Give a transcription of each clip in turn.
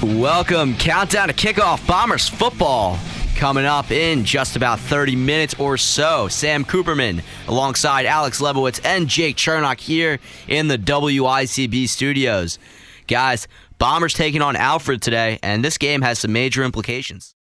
Welcome. Countdown to kickoff. Bombers football coming up in just about 30 minutes or so. Sam Kuperman alongside Alex Lebowitz and Jake Chernock here in the WICB studios. Guys, Bombers taking on Alfred today, and this game has some major implications.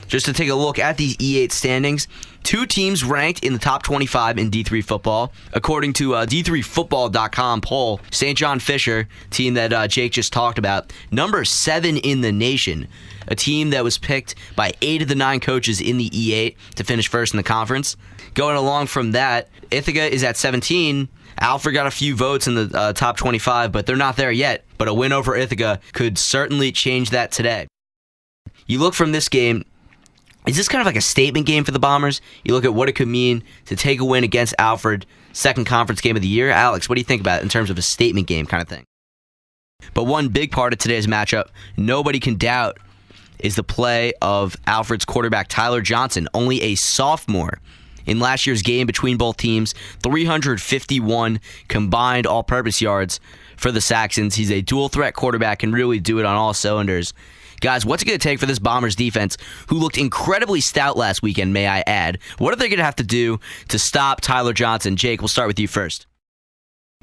Just to take a look at these E8 standings, two teams ranked in the top 25 in D3 football. According to D3Football.com poll, St. John Fisher, team that Jake just talked about, number 7 in the nation. A team that was picked by 8 of the 9 coaches in the E8 to finish first in the conference. Going along from that, Ithaca is at 17. Alfred got a few votes in the top 25, but they're not there yet. But a win over Ithaca could certainly change that today. You look from this game, is this kind of like a statement game for the Bombers? You look at what it could mean to take a win against Alfred, second conference game of the year. Alex, what do you think about it in terms of a statement game kind of thing? But one big part of today's matchup, nobody can doubt, is the play of Alfred's quarterback Tyler Johnson, only a sophomore. In last year's game between both teams, 351 combined all-purpose yards for the Saxons. He's a dual-threat quarterback, can really do it on all cylinders. Guys, what's it going to take for this Bombers defense, who looked incredibly stout last weekend, may I add? What are they going to have to do to stop Tyler Johnson? Jake, we'll start with you first.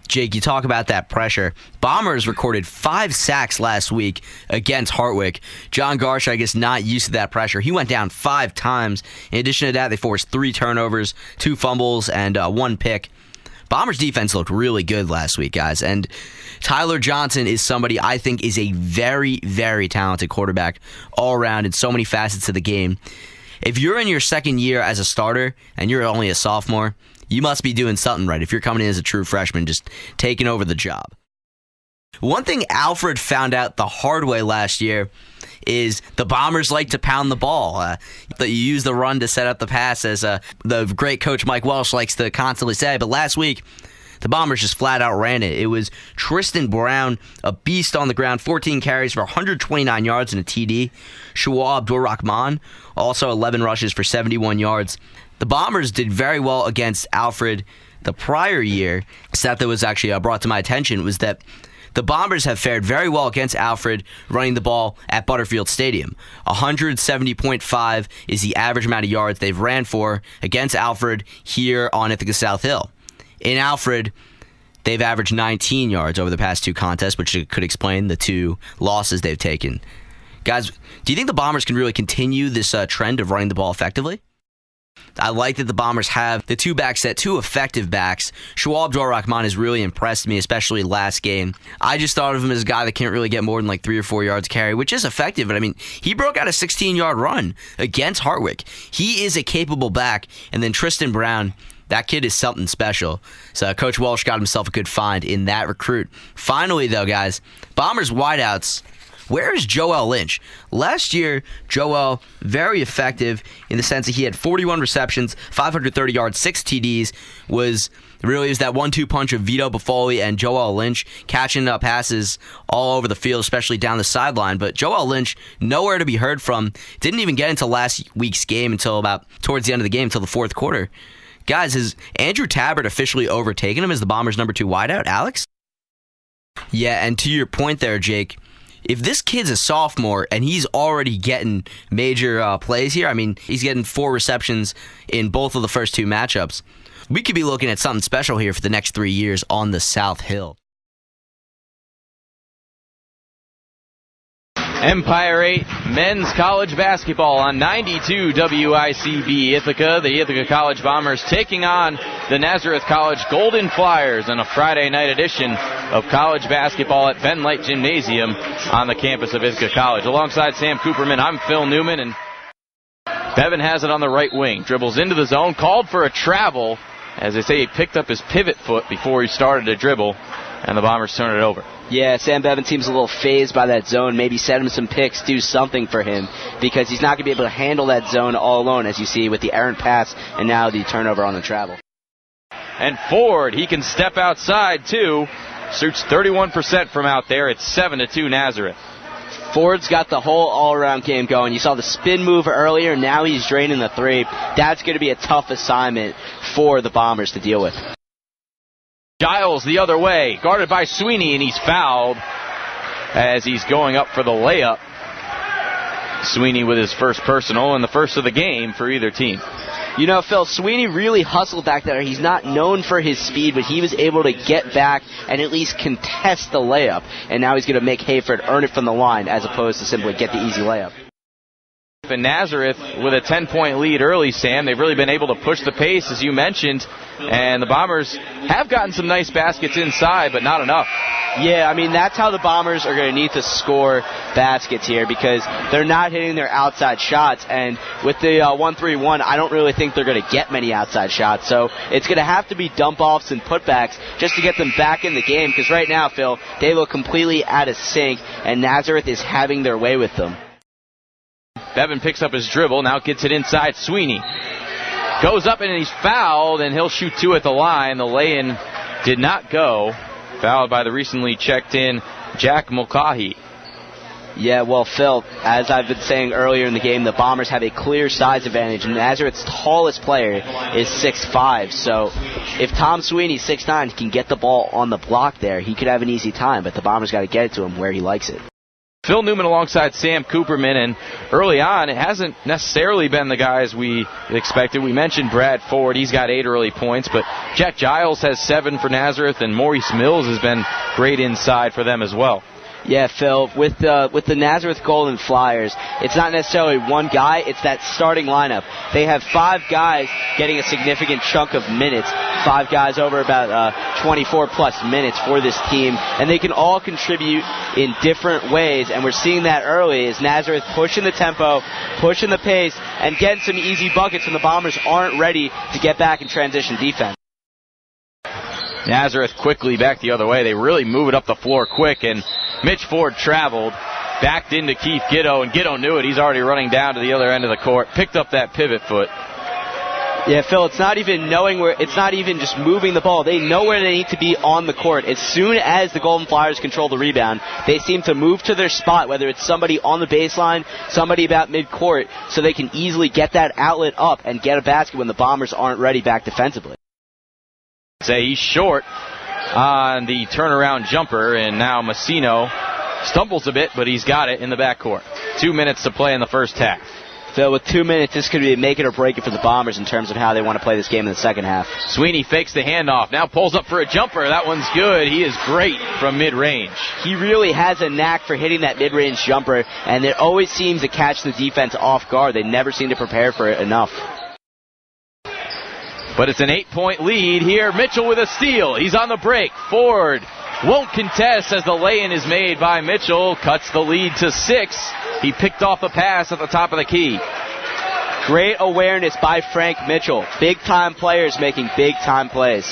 Jake, you talk about that pressure. Bombers recorded 5 sacks last week against Hartwick. John Garsh, I guess, not used to that pressure. He went down 5 times. In addition to that, they forced 3 turnovers, 2 fumbles, and 1 pick. Bombers defense looked really good last week, guys, and Tyler Johnson is somebody I think is a very, very talented quarterback all around in so many facets of the game. If you're in your second year as a starter and you're only a sophomore, you must be doing something right if you're coming in as a true freshman, just taking over the job. One thing Alfred found out the hard way last year is the Bombers like to pound the ball. That you use the run to set up the pass, as the great coach Mike Welsh likes to constantly say. But last week, the Bombers just flat out ran it. It was Tristan Brown, a beast on the ground, 14 carries for 129 yards and a TD. Shawab Abdul-Rahman, also 11 rushes for 71 yards. The Bombers did very well against Alfred the prior year. A stat that was actually brought to my attention was that the Bombers have fared very well against Alfred running the ball at Butterfield Stadium. 170.5 is the average amount of yards they've ran for against Alfred here on Ithaca South Hill. In Alfred, they've averaged 19 yards over the past 2 contests, which could explain the 2 losses they've taken. Guys, do you think the Bombers can really continue this trend of running the ball effectively? I like that the Bombers have the 2-back set, 2 effective backs. Shawab Abdul-Rahman has really impressed me, especially last game. I just thought of him as a guy that can't really get more than like 3 or 4 yards carry, which is effective. But I mean, he broke out a 16-yard run against Hartwick. He is a capable back. And then Tristan Brown, that kid is something special. So Coach Welsh got himself a good find in that recruit. Finally, though, guys, Bombers wideouts. Where is Joel Lynch? Last year, Joel, very effective in the sense that he had 41 receptions, 530 yards, 6 TDs, was that 1-2 punch of Vito Buffoli and Joel Lynch, catching up passes all over the field, especially down the sideline. But Joel Lynch, nowhere to be heard from, didn't even get into last week's game until about towards the end of the game, until the 4th quarter. Guys, has Andrew Tabbert officially overtaken him as the Bombers' number 2 wideout, Alex? Yeah, and to your point there, Jake, if this kid's a sophomore and he's already getting major plays here, I mean, he's getting 4 receptions in both of the first 2 matchups, we could be looking at something special here for the next 3 years on the South Hill. Empire 8 men's college basketball on 92 WICB Ithaca. The Ithaca College Bombers taking on the Nazareth College Golden Flyers in a Friday night edition of college basketball at Ben Light Gymnasium on the campus of Ithaca College. Alongside Sam Kuperman, I'm Phil Newman, and Bevan has it on the right wing. Dribbles into the zone, called for a travel. As they say, he picked up his pivot foot before he started to dribble, and the Bombers turn it over. Yeah, Sam Bevan seems a little phased by that zone. Maybe set him some picks, do something for him, because he's not going to be able to handle that zone all alone, as you see with the errant pass and now the turnover on the travel. And Ford, he can step outside too. Shoots 31% from out there. It's 7-2 Nazareth. Ford's got the whole all-around game going. You saw the spin move earlier. Now he's draining the 3. That's going to be a tough assignment for the Bombers to deal with. Giles the other way, guarded by Sweeney, and he's fouled as he's going up for the layup. Sweeney with his first personal and the first of the game for either team. You know, Phil, Sweeney really hustled back there. He's not known for his speed, but he was able to get back and at least contest the layup. And now he's going to make hay for it, earn it from the line, as opposed to simply get the easy layup. And Nazareth with a 10-point lead early, Sam. They've really been able to push the pace, as you mentioned, and the Bombers have gotten some nice baskets inside, but not enough. Yeah, I mean, that's how the Bombers are going to need to score baskets here, because they're not hitting their outside shots, and with the 1-3-1, I don't really think they're going to get many outside shots, so it's going to have to be dump-offs and putbacks just to get them back in the game, because right now, Phil, they look completely out of sync, and Nazareth is having their way with them. Bevan picks up his dribble, now gets it inside. Sweeney goes up and he's fouled, and he'll shoot two at the line. The lay-in did not go. Fouled by the recently checked in Jack Mulcahy. Yeah, well, Phil, as I've been saying earlier in the game, the Bombers have a clear size advantage, and Nazareth's tallest player is 6'5", so if Tom Sweeney, 6'9", can get the ball on the block there, he could have an easy time, but the Bombers got to get it to him where he likes it. Phil Newman alongside Sam Kuperman, and early on, it hasn't necessarily been the guys we expected. We mentioned Brad Ford. He's got 8 early points, but Jack Giles has 7 for Nazareth, and Maurice Mills has been great inside for them as well. Yeah, Phil, with the Nazareth Golden Flyers, it's not necessarily one guy, it's that starting lineup. They have 5 guys getting a significant chunk of minutes, 5 guys over about 24-plus minutes for this team, and they can all contribute in different ways, and we're seeing that early as Nazareth pushing the tempo, pushing the pace, and getting some easy buckets when the Bombers aren't ready to get back in transition defense. Nazareth quickly back the other way. They really move it up the floor quick, and Mitch Ford traveled, backed into Keith Giddo, and Giddo knew it. He's already running down to the other end of the court, picked up that pivot foot. Yeah, Phil, it's not even knowing where, it's not even just moving the ball. They know where they need to be on the court. As soon as the Golden Flyers control the rebound, they seem to move to their spot, whether it's somebody on the baseline, somebody about mid-court, so they can easily get that outlet up and get a basket when the Bombers aren't ready back defensively. Say he's short on the turnaround jumper, and now Massino stumbles a bit, but he's got it in the backcourt. 2 minutes to play in the first half. So with 2 minutes, this could be a make it or break it for the Bombers in terms of how they want to play this game in the second half. Sweeney fakes the handoff, now pulls up for a jumper. That one's good. He is great from mid-range. He really has a knack for hitting that mid-range jumper, and it always seems to catch the defense off guard. They never seem to prepare for it enough. But it's an 8-point lead here. Mitchell with a steal. He's on the break. Ford won't contest as the lay-in is made by Mitchell. Cuts the lead to 6. He picked off a pass at the top of the key. Great awareness by Frank Mitchell. Big-time players making big-time plays.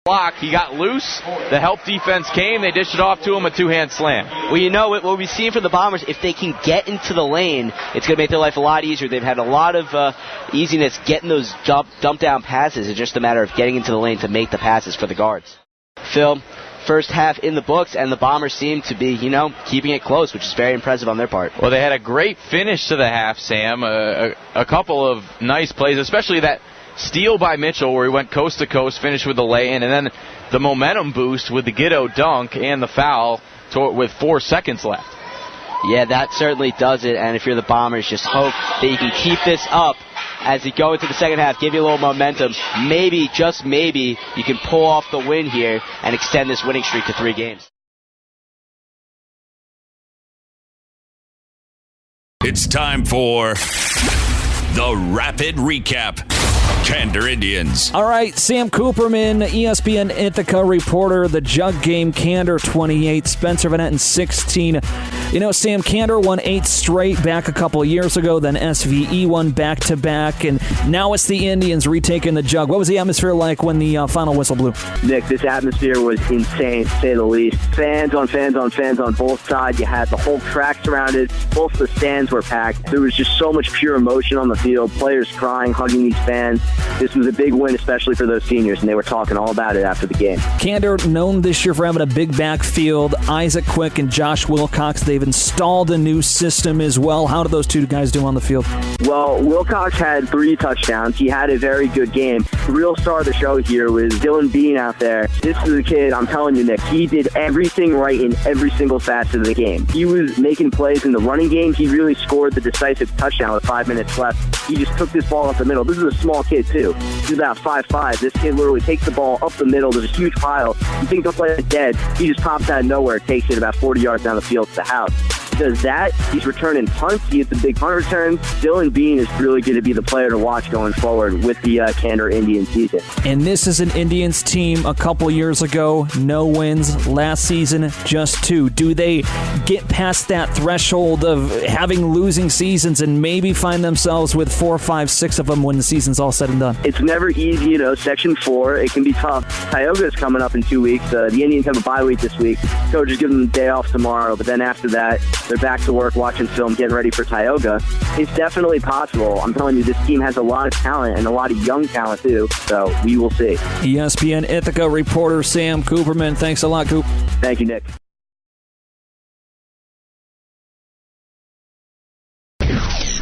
Block. He got loose. The help defense came. They dished it off to him, a two-hand slam. Well, you know what we've seen from the Bombers, if they can get into the lane, it's going to make their life a lot easier. They've had a lot of easiness getting those dump-down passes. It's just a matter of getting into the lane to make the passes for the guards. Phil, first half in the books, and the Bombers seem to be, keeping it close, which is very impressive on their part. Well, they had a great finish to the half, Sam. A couple of nice plays, especially that steal by Mitchell where he went coast to coast, finished with the lay-in, and then the momentum boost with the Giddo dunk and the foul with 4 seconds left. Yeah, that certainly does it, and if you're the Bombers, just hope that you can keep this up as you go into the second half, give you a little momentum. Maybe, just maybe, you can pull off the win here and extend this winning streak to 3 games. It's time for the Rapid Recap. Candor Indians. All right, Sam Kuperman, ESPN Ithaca reporter. The Jug game, Candor 28, Spencer Van Etten 16. Sam, Candor won 8 straight back a couple of years ago, then SVE won back-to-back, and now it's the Indians retaking the Jug. What was the atmosphere like when the final whistle blew? Nick, this atmosphere was insane, to say the least. Fans on fans on fans on both sides. You had the whole track surrounded. Both the stands were packed. There was just so much pure emotion on the field. Players crying, hugging these fans. This was a big win, especially for those seniors, and they were talking all about it after the game. Candor known this year for having a big backfield. Isaac Quick and Josh Wilcox, they've They've installed a new system as well. How do those two guys do on the field? Well, Wilcox had 3 touchdowns. He had a very good game. The real star of the show here was Dylan Bean out there. This is a kid, I'm telling you, Nick, he did everything right in every single facet of the game. He was making plays in the running game. He really scored the decisive touchdown with 5 minutes left. He just took this ball up the middle. This is a small kid, too. He's about 5'5". This kid literally takes the ball up the middle. There's a huge pile. You think the play is dead. He just pops out of nowhere, takes it about 40 yards down the field to the house. He does that. He's returning punts. He gets the big punt returns. Dylan Bean is really going to be the player to watch going forward with the Candor Indians season. And this is an Indians team a couple years ago, no wins. Last season, just 2. Do they get past that threshold of having losing seasons and maybe find themselves with 4, 5, 6 of them when the season's all said and done? It's never easy, Section 4. It can be tough. Tioga is coming up in 2 weeks. The Indians have a bye week this week. Coach is giving them the day off tomorrow, but then after that, they're back to work watching film, getting ready for Tioga. It's definitely possible. I'm telling you, this team has a lot of talent and a lot of young talent, too. So we will see. ESPN Ithaca reporter Sam Kuperman. Thanks a lot, Coop. Thank you, Nick.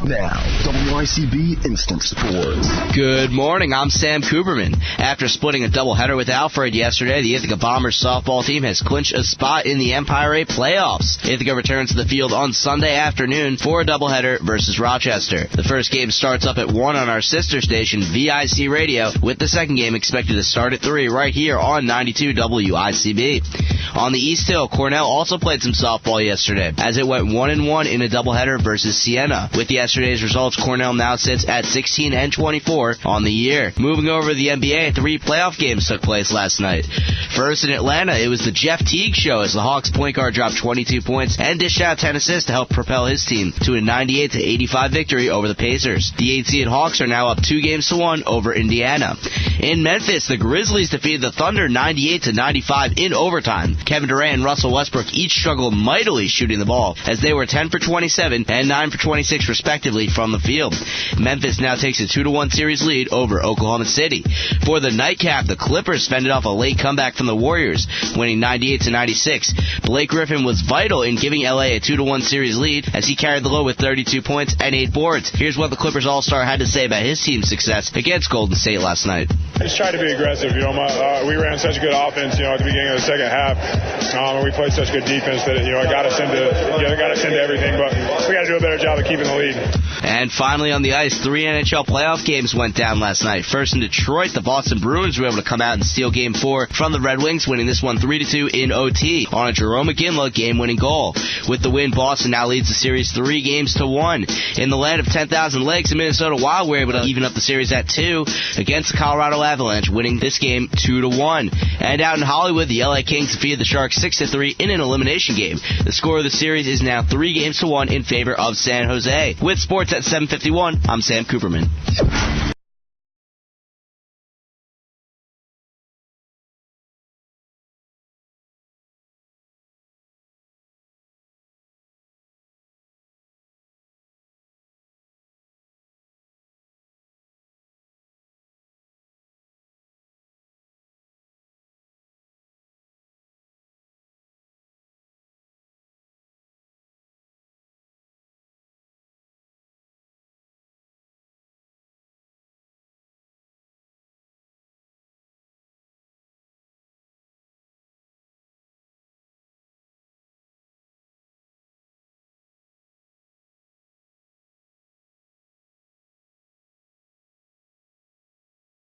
Now, WICB Instant Sports. Good morning, I'm Sam Kuperman. After splitting a doubleheader with Alfred yesterday, the Ithaca Bombers softball team has clinched a spot in the Empire 8 playoffs. Ithaca returns to the field on Sunday afternoon for a doubleheader versus Rochester. The first game starts up at 1 on our sister station, VIC Radio, with the second game expected to start at 3 right here on 92 WICB. On the East Hill, Cornell also played some softball yesterday, as it went 1-1 in a doubleheader versus Siena. With yesterday's results, Cornell now sits at 16-24 on the year. Moving over to the NBA, 3 playoff games took place last night. First in Atlanta, it was the Jeff Teague show as the Hawks point guard dropped 22 points and dished out 10 assists to help propel his team to a 98-85 victory over the Pacers. The 8 seed Hawks are now up 2-1 over Indiana. In Memphis, the Grizzlies defeated the Thunder 98-95 in overtime. Kevin Durant and Russell Westbrook each struggled mightily shooting the ball, as they were 10 for 27 and 9 for 26 respectively from the field. Memphis now takes a 2-1 series lead over Oklahoma City. For the nightcap, the Clippers fended off a late comeback from the Warriors, winning 98-96. Blake Griffin was vital in giving LA a 2-1 series lead, as he carried the load with 32 points and 8 boards. Here's what the Clippers All-Star had to say about his team's success against Golden State last night. I just tried to be aggressive. We ran such good offense, at the beginning of the second half, and we played such good defense that it got us into everything. But we got to do a better job of keeping the lead. And finally on the ice, 3 NHL playoff games went down last night. First in Detroit, the Boston Bruins were able to come out and steal Game 4 from the Red Wings, winning this one 3-2 in OT on a Jerome McGinley game-winning goal. With the win, Boston now leads the series 3-1. In the land of 10,000 lakes, the Minnesota Wild were able to even up the series at 2 against the Colorado Avalanche, winning this game 2-1. And out in Hollywood, the LA Kings defeated the Sharks 6-3 in an elimination game. The score of the series is now 3-1 in favor of San Jose. With sports at 7:51, I'm Sam Kuperman.